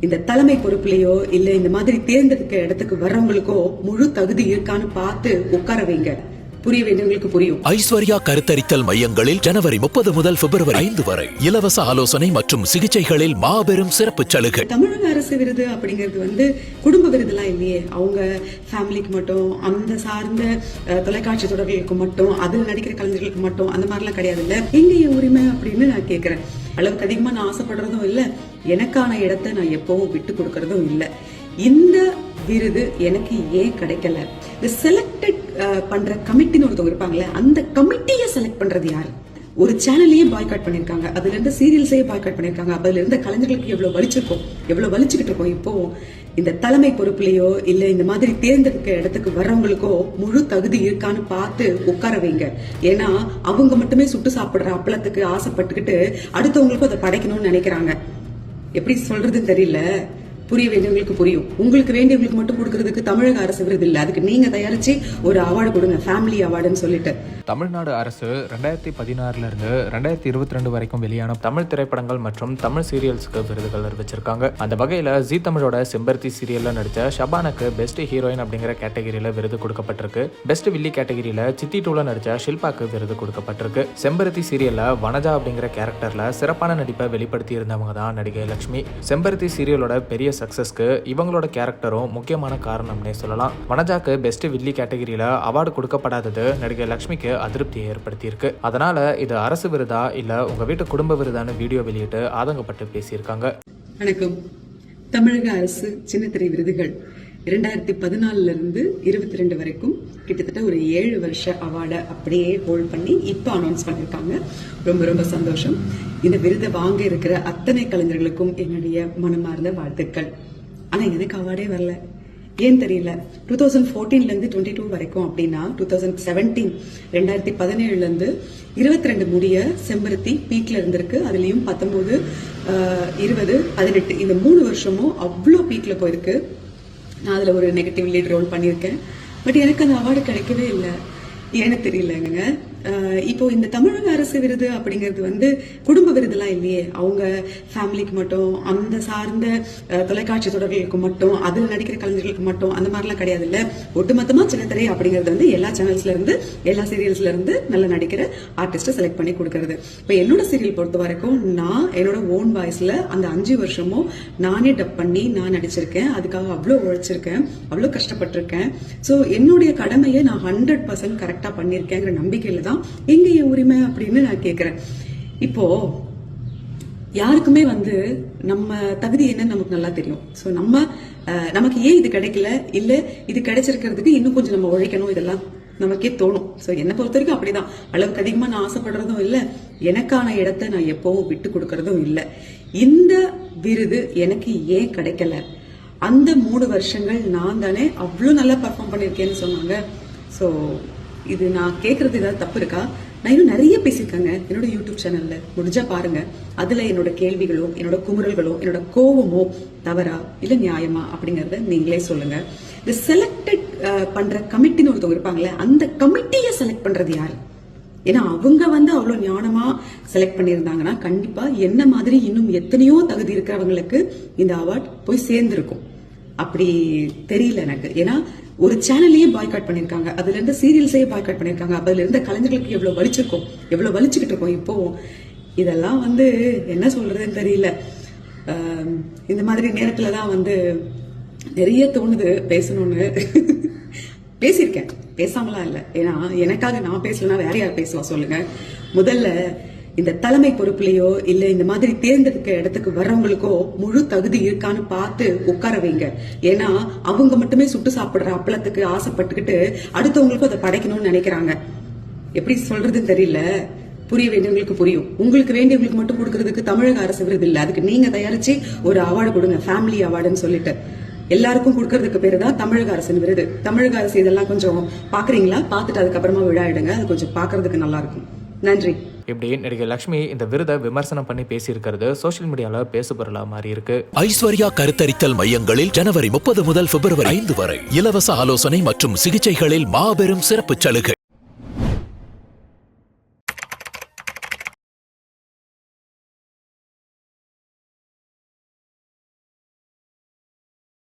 இந்த தலைமை பொறுப்புலையோ இல்ல இந்த மாதிரி தேர்ந்தெடுக்க இடத்துக்கு வர்றவங்களுக்கோ முழு தகுதி இருக்கான்னு பார்த்து உட்கார வைங்க. புரிய வேண்டியவங்களுக்கு புரியும். ஐஸ்வர்யா கருத்தரித்தல் மையங்களில் ஜனவரி 30 முதல் பிப்ரவரி 5 வரை இலவச ஆலோசனை மற்றும் சிகிச்சைகளில் மாபெரும் சிறப்பு சலுகை. தமிழக அரசு விருது அப்படிங்கிறது குடும்ப விருதுலாம் இல்லையே. அவங்க ஃபேமிலிக்கு மட்டும், அந்த சார்ந்த தொலைக்காட்சி தொடர்களுக்கு மட்டும், அதில் நடிக்கிற கலைஞர்களுக்கு மட்டும் அந்த மாதிரிலாம் கிடையாது. இல்ல எங்க உரிமை அப்படின்னு நான் கேட்கிறேன். அளவுக்கு அதிகமா நான் ஆசைப்படுறதும் இல்ல, எனக்கான இடத்தை நான் எப்பவும் விட்டு கொடுக்கறதும் இல்ல. இந்த விருது எனக்கு ஏன் கிடைக்கல? இந்த செலக்டட் பண்ற கமிட்டின்னு ஒருத்தவங்க இருப்பாங்கல்ல, அந்த கமிட்டியை செலக்ட் பண்றது யாரு? ஒரு சேனலையே பாய்காட் பண்ணிருக்காங்க, அதுல இருந்து சீரியல்ஸையே பாய்காட் பண்ணிருக்காங்க. அதுல இருந்த கலைஞர்களுக்கு எவ்வளவு வலிச்சிருக்கோம், எவ்வளவு வலிச்சுக்கிட்டு இருக்கோம். இப்போ இந்த தலைமை பொறுப்புலையோ இல்ல இந்த மாதிரி தேர்ந்தெடுக்க இடத்துக்கு வர்றவங்களுக்கோ முழு தகுதி இருக்கான்னு பார்த்து உட்கார வைங்க. ஏன்னா அவங்க மட்டுமே சுட்டு சாப்பிடுற அப்பளத்துக்கு ஆசைப்பட்டுக்கிட்டு அடுத்தவங்களுக்கும் அதை படைக்கணும்னு நினைக்கிறாங்க. எப்படி சொல்றதுன்னு தெரியல. புரிய வேண்டியவங்களுக்கு புரியும். உங்களுக்கு வேண்டியவங்களுக்கு மட்டும் கொடுக்கறதுக்கு தமிழக அரசு விருது இல்ல, அதுக்கு நீங்க தயாரிச்சு ஒரு அவார்டு கொடுங்க, ஃபேமிலி அவார்டுன்னு சொல்லிட்டு. தமிழ்நாடு அரசு 2016 இருந்து 2022 வரைக்கும் வெளியான தமிழ் திரைப்படங்கள் மற்றும் தமிழ் சீரியல்ஸுக்கு விருதுகள் அறிவிச்சிருக்காங்க. அந்த வகையில ஜி தமிழோட செம்பருத்தி சீரியல்ல நடிச்ச ஷபானுக்கு பெஸ்ட் ஹீரோயின் அப்படிங்கிற கேட்டகரியில விருது கொடுக்கப்பட்டிருக்கு. பெஸ்ட் வில்லி கேட்டகரியில சித்தி டூல நடிச்ச ஷில்பாக்கு விருது கொடுக்கப்பட்டிருக்கு. செம்பருத்தி சீரியல்ல வனஜா அப்படிங்கிற கேரக்டர்ல சிறப்பான நடிப்பை வெளிப்படுத்தி இருந்தவங்க தான் நடிகை லட்சுமி. செம்பருத்தி சீரியலோட பெரிய சக்சஸ்க்கு இவங்களோட கேரக்டரும் முக்கியமான காரணம்னே சொல்லலாம். வனஜாக்கு பெஸ்ட் வில்லி கேட்டகரியில அவார்டு கொடுக்கப்படாதது நடிகை லட்சுமிக்கு அதிருப்தியை ஏற்படுத்தியிருக்கு. அதனால இது அரசு விருதா இல்ல உங்க வீட்டு குடும்ப விருதான்னு வீடியோ வெளியிட்டு ஆதங்கப்பட்டு பேசியிருக்காங்க. வணக்கம். தமிழக அரசு சின்னத்திரை விருதுகள் 2014 இருந்து 22 வரைக்கும் கிட்டத்தட்ட ஒரு 7 வருஷ அவார்டை அப்படியே ஹோல்ட் பண்ணி இப்போ அனௌன்ஸ் பண்ணிருக்காங்க. ரொம்ப ரொம்ப சந்தோஷம். இந்த விருதை வாங்க இருக்கிற அத்தனை கலைஞர்களுக்கும் என்னுடைய மனமார்ந்த வாழ்த்துக்கள். ஆனா எனக்கு அவார்டே வரல. ஏன் தெரியல. 2014 இருந்து 22 வரைக்கும் அப்படின்னா 2017 இருந்து 22 முடிய செம்பருத்தி பீக்ல இருந்திருக்கு. அதுலயும் 19, 20, 18 இந்த 3 வருஷமும் அவ்வளோ பீக்ல போயிருக்கு. நான் அதுல ஒரு நெகட்டிவ் லீட் ரோல் பண்ணியிருக்கேன். பட் எனக்கு அந்த அவார்டு கிடைக்கவே இல்லை. ஏன்னு தெரியலங்க. இப்போ இந்த தமிழக அரசு விருது அப்படிங்கிறது குடும்ப விருதுலாம் இல்லையே. அவங்க ஃபேமிலிக்கு மட்டும், அந்த சார்ந்த தொலைக்காட்சி தொடர்களுக்கு மட்டும், அதில் நடிக்கிற கலைஞர்களுக்கு மட்டும் அந்த மாதிரிலாம் கிடையாது. இல்ல ஒட்டுமொத்தமா சின்னத்திரை அப்படிங்கிறது எல்லா சேனல்ஸ்ல இருந்து, எல்லா சீரியல்ஸ்ல இருந்து நல்ல நடிக்கிற ஆர்டிஸ்ட செலக்ட் பண்ணி கொடுக்கறது. இப்போ என்னோட சீரியல் பொறுத்த வரைக்கும் நான் என்னோட ஓன் வாய்ஸ்ல அந்த 5 வருஷமும் நானே டப் பண்ணி நான் நடிச்சிருக்கேன். அதுக்காக அவ்வளோ உழைச்சிருக்கேன், அவ்வளோ கஷ்டப்பட்டிருக்கேன். ஸோ என்னுடைய கடமையை நான் 100% கரெக்டா பண்ணியிருக்கேங்கிற நம்பிக்கையில தான் எங்க உரிமை அப்படின்னு நான் கேக்குறேன். இப்போ யாருக்குமே நம்ம தகுதி என்னன்னு நமக்கு நல்லா தெரியும். சோ நமக்கு ஏன் இது கிடைக்கல, இல்ல இது கிடைச்சிருக்கிறதுக்கு இன்னும் கொஞ்சம் நம்ம உழைக்கணும், இதெல்லாம் நமக்கே தோணும். சோ என்னை பொறுத்த வரைக்கும் அப்படிதான். அளவுக்கு அதிகமா நான் ஆசைப்படுறதும் இல்ல, எனக்கான இடத்தை நான் எப்பவும் விட்டு கொடுக்கறதும் இல்ல. இந்த விருது எனக்கு ஏன் கிடைக்கல? அந்த 3 வருஷங்கள் நான் தானே அவ்வளவு நல்லா பர்ஃபார்ம் பண்ணிருக்கேன்னு சொன்னாங்க. சோ இது நான் கேட்கறது ஏதாவது தப்பு இருக்கா? நான் இன்னும் நிறைய பேசியிருக்கேங்க என்னோட யூடியூப் சேனல்ல, முடிஞ்சா பாருங்க. அதுல என்னோட கேள்விகளோ, என்னோட குமுறல்களோ, என்னோட கோவமோ தவறா இல்ல நியாயமா அப்படிங்கறத நீங்களே சொல்லுங்க. இந்த செலக்டட் பண்ற கமிட்டின்னு ஒருத்தவங்க இருப்பாங்களே, அந்த கமிட்டியை செலக்ட் பண்றது யாரு? ஏன்னா அவங்க அவ்வளவு ஞானமா செலக்ட் பண்ணியிருந்தாங்கன்னா கண்டிப்பா என்ன மாதிரி இன்னும் எத்தனையோ தகுதி இருக்கிறவங்களுக்கு இந்த அவார்ட் போய் சேர்ந்திருக்கும். அப்படி தெரியல எனக்கு. ஏன்னா ஒரு சேனலையே பாய்காட் பண்ணிருக்காங்க, அதுல இருந்து சீரியல்ஸையே பாய்காட் பண்ணிருக்காங்க. அதுல இருந்த கலைஞர்களுக்கு எவ்வளவு வலிச்சிருக்கோம், எவ்வளவு வலிச்சுக்கிட்டு இருக்கோம். இப்போ இதெல்லாம் என்ன சொல்றதுன்னு தெரியல. இந்த மாதிரி நேரத்துலதான் நிறைய தோணுது பேசணும்னு. பேசியிருக்கேன், பேசாமலாம் இல்ல. ஏன்னா எனக்காக நான் பேசலன்னா வேற யார் பேசுவா சொல்லுங்க. முதல்ல இந்த தலைமை பொறுப்புலையோ இல்ல இந்த மாதிரி தேர்ந்தெடுக்க இடத்துக்கு வர்றவங்களுக்கோ முழு தகுதி இருக்கான்னு பார்த்து உட்கார வைங்க. ஏன்னா அவங்க மட்டுமே சுட்டு சாப்பிடுற அப்பளத்துக்கு ஆசைப்பட்டுக்கிட்டு அடுத்தவங்களுக்கும் அதை படைக்கணும்னு நினைக்கிறாங்க. எப்படி சொல்றதுன்னு தெரியல. புரிய வேண்டியவங்களுக்கு புரியும். உங்களுக்கு வேண்டியவங்களுக்கு மட்டும் கொடுக்கறதுக்கு தமிழக அரசு விருது இல்ல, அதுக்கு நீங்க தயாரிச்சு ஒரு அவார்டு கொடுங்க, ஃபேமிலி அவார்டுன்னு சொல்லிட்டு. எல்லாருக்கும் கொடுக்கறதுக்கு பேரு தான் தமிழக அரசின் விருது. தமிழக அரசு இதெல்லாம் கொஞ்சம் பாக்குறீங்களா? பார்த்துட்டு அதுக்கப்புறமா விழாயிடுங்க. அது கொஞ்சம் பாக்குறதுக்கு நல்லா இருக்கும். நன்றி. இப்படி நடிகை லட்சுமி இந்த விருதை விமர்சனம் பண்ணி பேசியிருக்கிறது சோசியல் மீடியால பேசுபொருளா மாறி இருக்கு. ஐஸ்வர்யா கருத்தரித்தல் மையங்களில் ஜனவரி 30 முதல் பிப்ரவரி 5 வரை இலவச ஆலோசனை மற்றும் சிகிச்சைகளில் மாபெரும் சிறப்பு சலுகை.